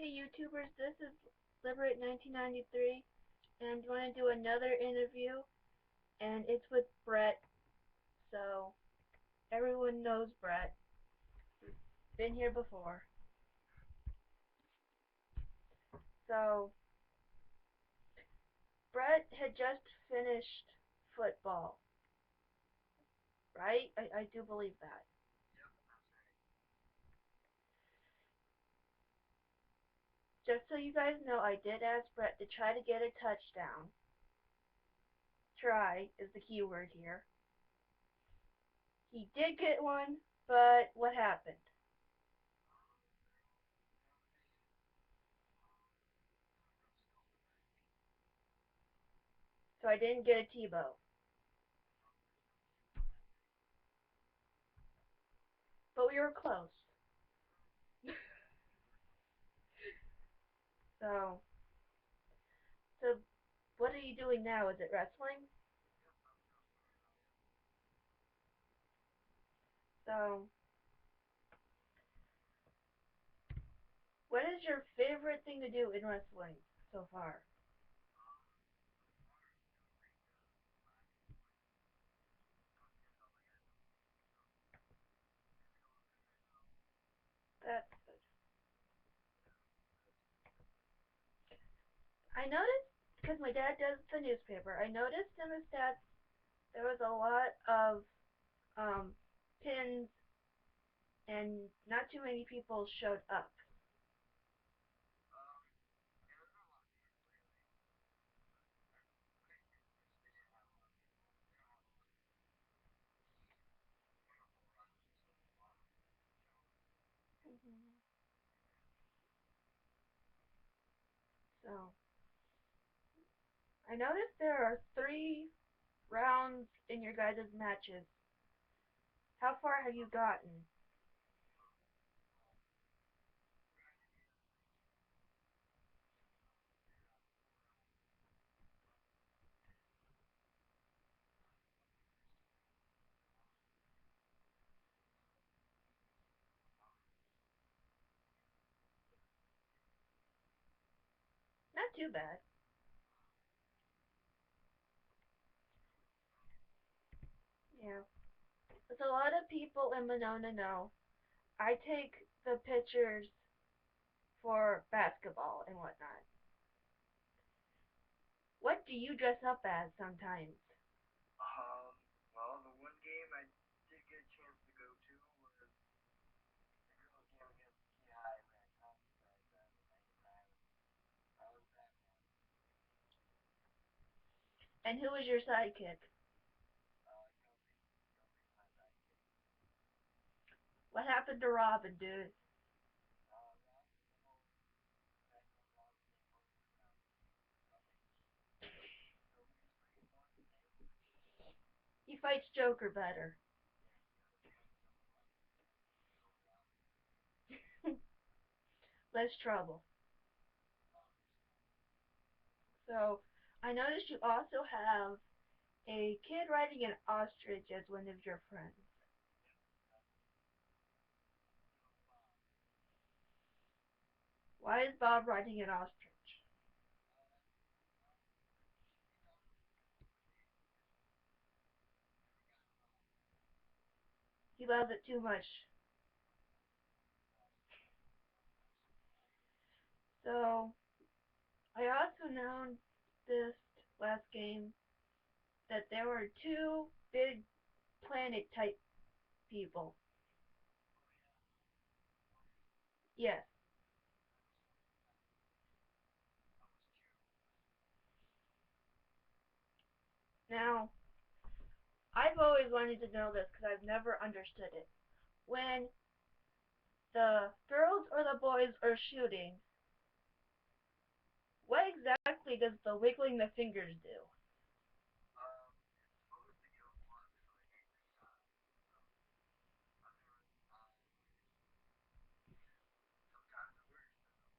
Hey YouTubers, this is Liberate1993, and I'm going to do another interview, and it's with Bret. So everyone knows Bret. Been here before. So Bret had just finished football, right? I do believe that. Just so you guys know, I did ask Bret to try to get a touchdown. Try is the key word here. He did get one, but what happened? So I didn't get a Tebow. But we were close. So, so what are you doing now? Is it wrestling? So, what is your favorite thing to do in wrestling so far? That's good. I noticed, because my dad does the newspaper, I noticed in the stats there was a lot of um, pins and not too many people showed up. Mhm. So, I noticed there are 3 rounds in your guys' matches. How far have you gotten? Not too bad. Yeah. As a lot of people in Monona know, I take the pictures for basketball and whatnot. What do you dress up as sometimes? Well, the one game I did get a chance to go to was the girls' game against Key High back home because I was Batman. And who is your sidekick? Kobe's my sidekick. What happened to Robin, dude? Robin's the whole back when Robin came over nothing. Kobe was pretty important thing. He fights Joker better. Yeah, he does. He has some fun over Robin. Less trouble. Obviously. So, I noticed you also have a kid riding an ostrich as one of your friends. Yep, that's little Bob. Why is Bob riding an ostrich? Well, he's always associated with it. Never got involved in it. He loves it too much. Yes. So, I also noticed last game that there were 2 big planet type people. Oh yeah, Moosh. Yes. That was something I was cheering for. Now, I've always wanted to know this because I've never understood it. When the girls or the boys are shooting, what exactly does the wiggling the fingers do? It's supposed to give them more opportunity to under eye and sometimes it works and no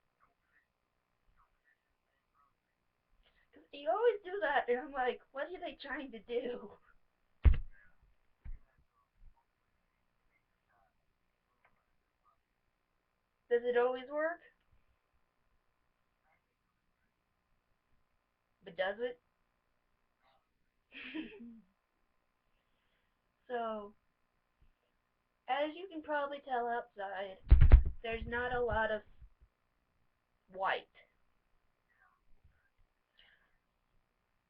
finishes stay frozen. Cause you always do that, and I'm like, what are they trying to do? Yeah. You do that to them. Hopefully they make the shot. Keep moving when it's in play. Does it always work? But does it? So, as you can probably tell outside, there's not a lot of white.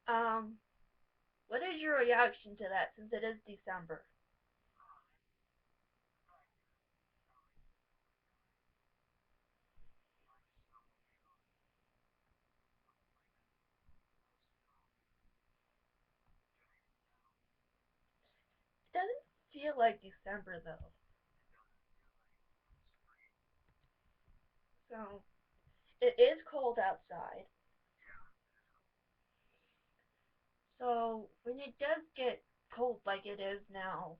Um, what is your reaction to that since it is December? It doesn't feel like December though. So, it is cold outside. So, when it does get cold like it is now,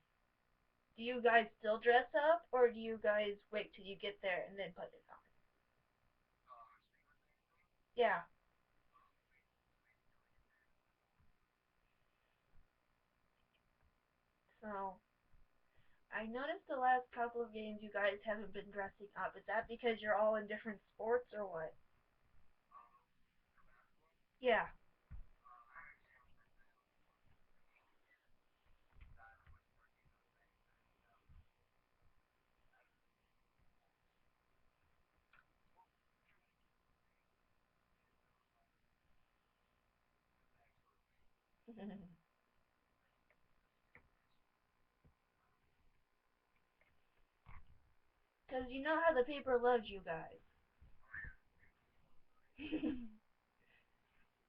do you guys still dress up or do you guys wait till you get there and then put it on? Yeah. So, I noticed the last couple of games you guys haven't been dressing up. Is that because you're all in different sports or what? Yeah. Because you know how the paper loves you guys.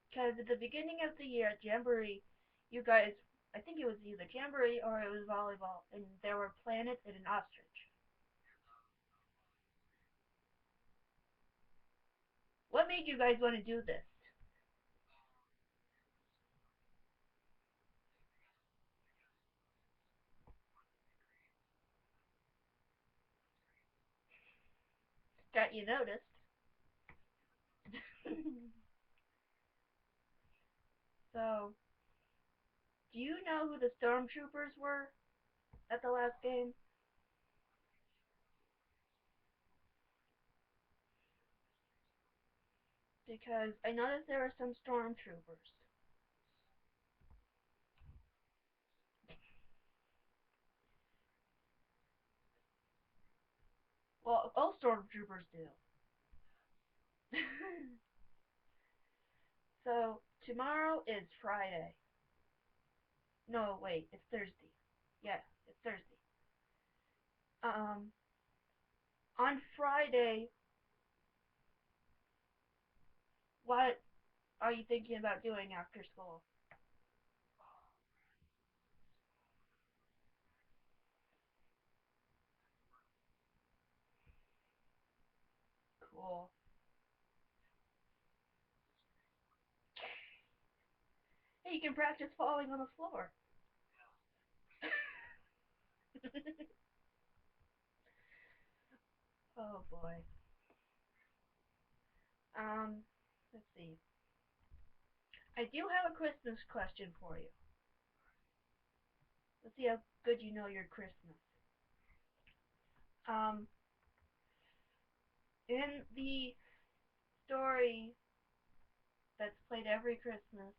Because at the beginning of the year at Jamboree, you guys, I think it was either Jamboree or it was volleyball, and there were planets and an ostrich. What made you guys want to do this? Got you noticed. So, do you know who the stormtroopers were at the last game? Because I noticed there were some stormtroopers. Well, all stormtroopers do. So, tomorrow is Friday. No, wait, it's Thursday. Yeah, it's Thursday. Um, on Friday, what are you thinking about doing after school? Cool. Hey, you can practice falling on the floor. Oh boy. Um, let's see. I do have a Christmas question for you. Let's see how good you know your Christmas. Um, in the story that's played every Christmas,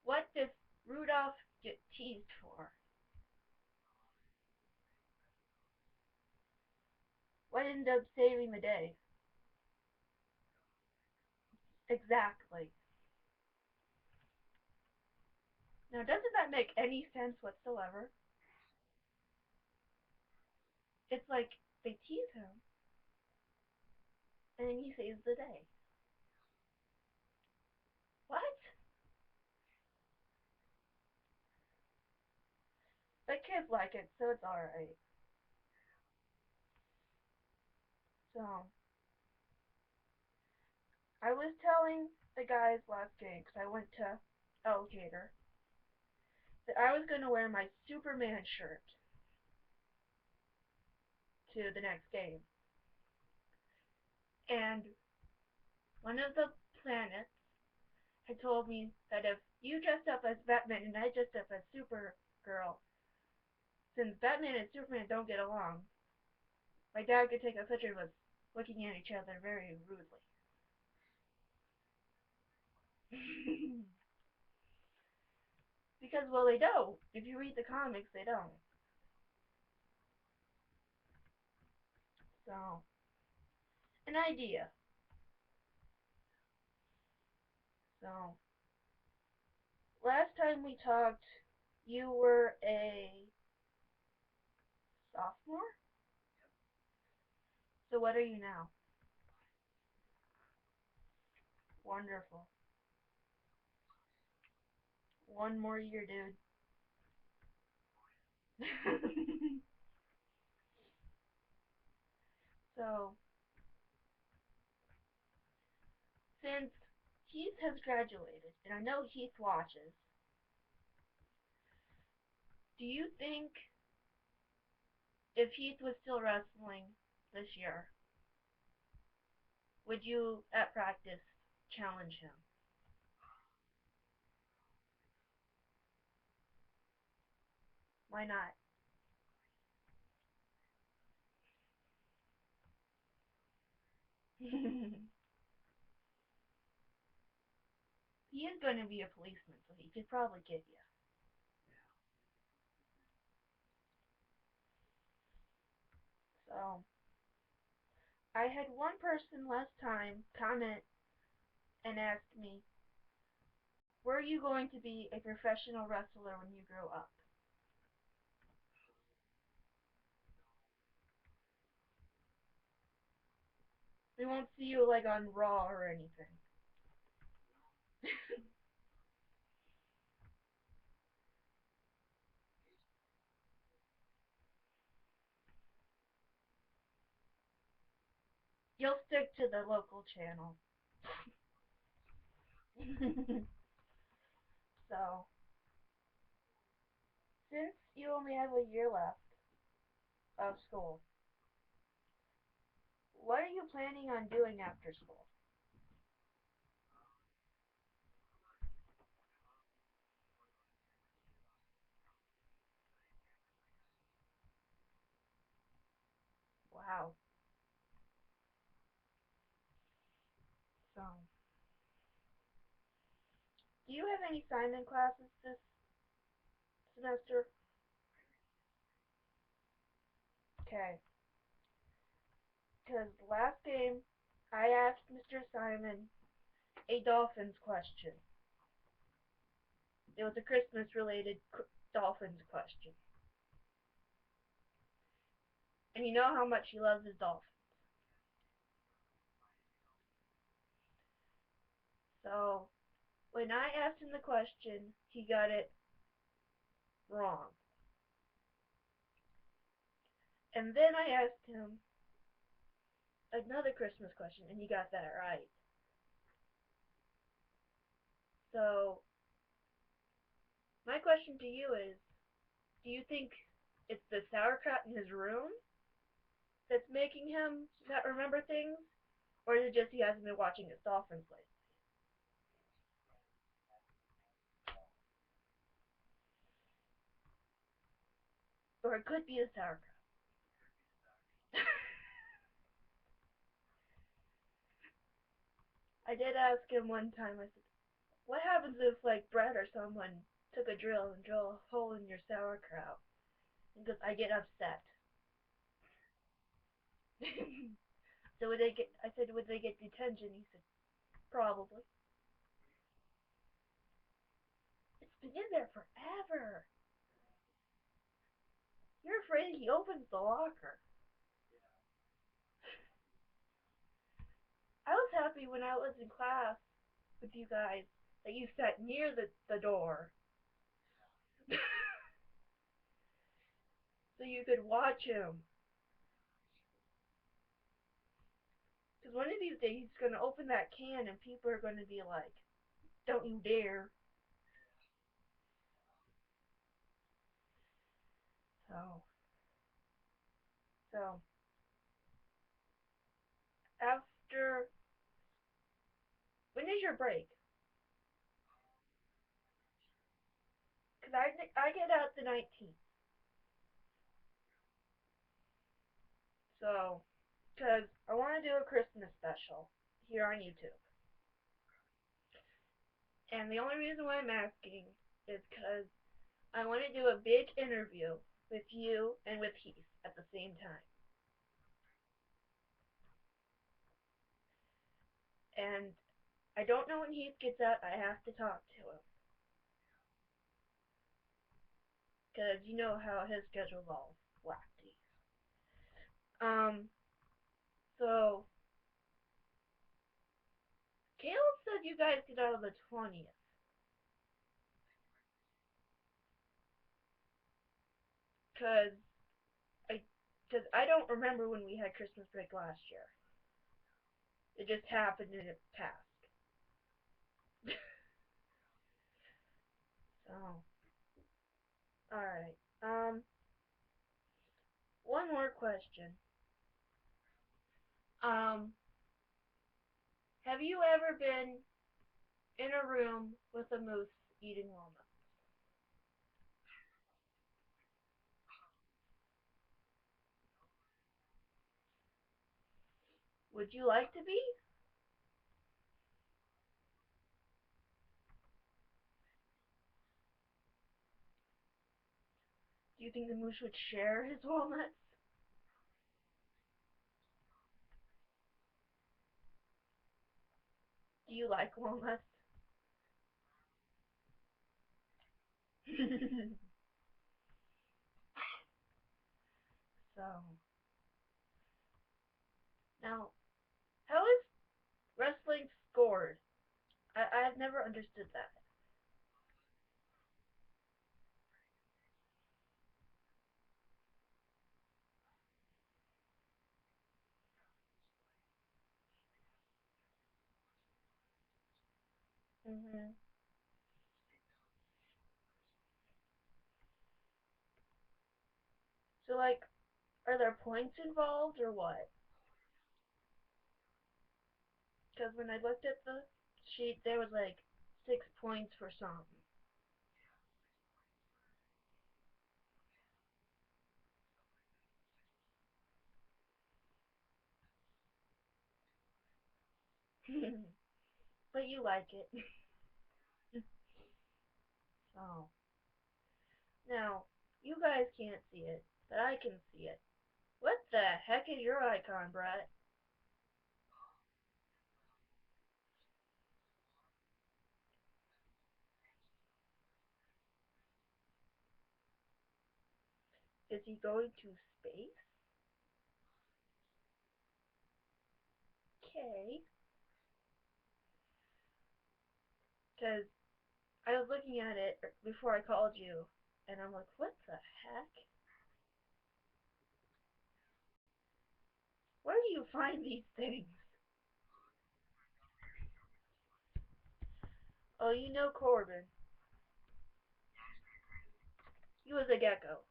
what does Rudolph get teased for? What ended up saving the day? Exactly. Now, doesn't that make any sense whatsoever? It's like they tease him, and then he saves the day. What? But kids like it, so it's alright. So, I was telling the guys last game, because I went to Alligator, that I was going to wear my Superman shirt to the next game. And one of the planets had told me that if you dressed up as Batman and I dressed up as Supergirl, since Batman and Superman don't get along, My dad could take a picture of us looking at each other very rudely. Because, well, they don't. If you read the comics, they don't. So, an idea. So, last time we talked, you were a sophomore? So, what are you now? Wonderful. One more year, dude. So, since Heath has graduated, and I know Heath watches, do you think if Heath was still wrestling this year, would you at practice challenge him? Why not? He is going to be a policeman, so he could probably get you. So, I had one person last time comment and ask me, were you going to be a professional wrestler when you grow up? We won't see you like on Raw or anything. You'll stick to the local channel. So, since you only have a year left of school, what are you planning on doing after school? Wow. So, do you have any Simon classes this semester? Okay. Because last game, I asked Mr. Simon a Dolphins question. It was a Christmas related Dolphins question. And you know how much he loves his Dolphins. So, when I asked him the question, he got it wrong. And then I asked him another Christmas question, and he got that right. So, my question to you is, do you think it's the sauerkraut in his room that's making him not remember things? Or is it just he hasn't been watching his Dolphins lately? Or it could be the sauerkraut. I did ask him one time, I said, what happens if, like, Bret or someone took a drill and drilled a hole in your sauerkraut? He goes, I get upset. So would they get, I said, would they get detention? He said, probably. It's been in there forever. You're afraid he opens the locker. I was happy when I was in class with you guys that you sat near the door so you could watch him. Because one of these days he's going to open that can and people are going to be like, don't you dare. So, so after, when is your break? Because I get out the 19th. So, because I want to do a Christmas special here on YouTube. And the only reason why I'm asking is because I want to do a big interview with you and with Heath at the same time. And I don't know when Heath gets out. I have to talk to him. Because you know how his schedule's all wacky. Um, so, Caleb said you guys get out on the 20th. Because I, cause I don't remember when we had Christmas break last year. It just happened and it passed. So, alright. One more question. Um, have you ever been in a room with a moose eating walnuts? Would you like to be? Do you think the moose would share his walnuts? Do you like walnuts? So, now, how is wrestling scored? I've never understood that. Mhm. So, like, are there points involved or what? Because when I looked at the sheet, there was like 6 points for something. But you like it. So, now, you guys can't see it, but I can see it. What the heck is your icon, Brett? Is he going to space? Okay. Because I was looking at it before I called you, and I'm like, what the heck? Where do you find these things? Oh, you know Corbin. He was a gecko.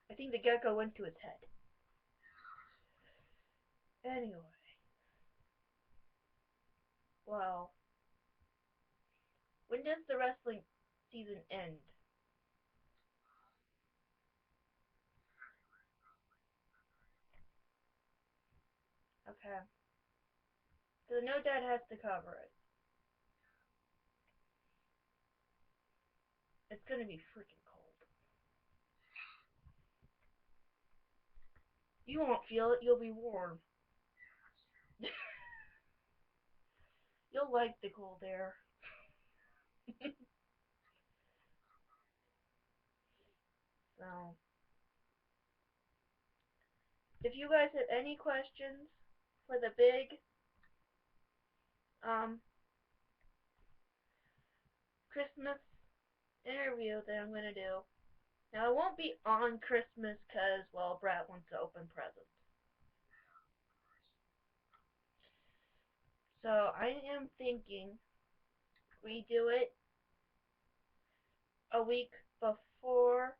I think the gecko went to his head. Anyway, well, when does the wrestling season end? Okay. So no dad has to cover it. It's gonna be freaking cold. You won't feel it, you'll be warm. You'll like the cold air. So, if you guys have any questions for the big um Christmas interview that I'm gonna do, now it won't be on Christmas because, well, Brett wants to open presents. So I am thinking we do it a week before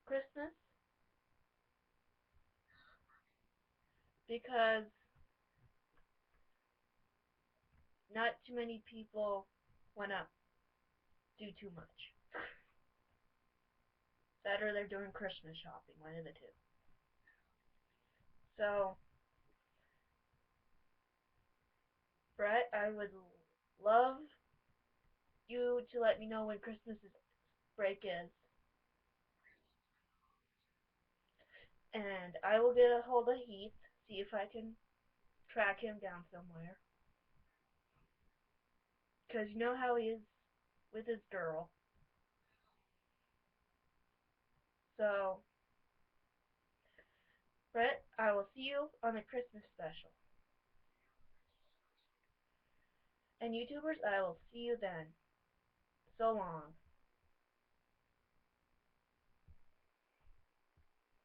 Christmas because not too many people want to do too much. That or they're doing Christmas shopping, one of the two. So, Brett, I would love you to let me know when Christmas break is, and I will get a hold of Heath, see if I can track him down somewhere. Because you know how he is with his girl. So, Brett, I will see you on the Christmas special. And YouTubers, I will see you then. So long.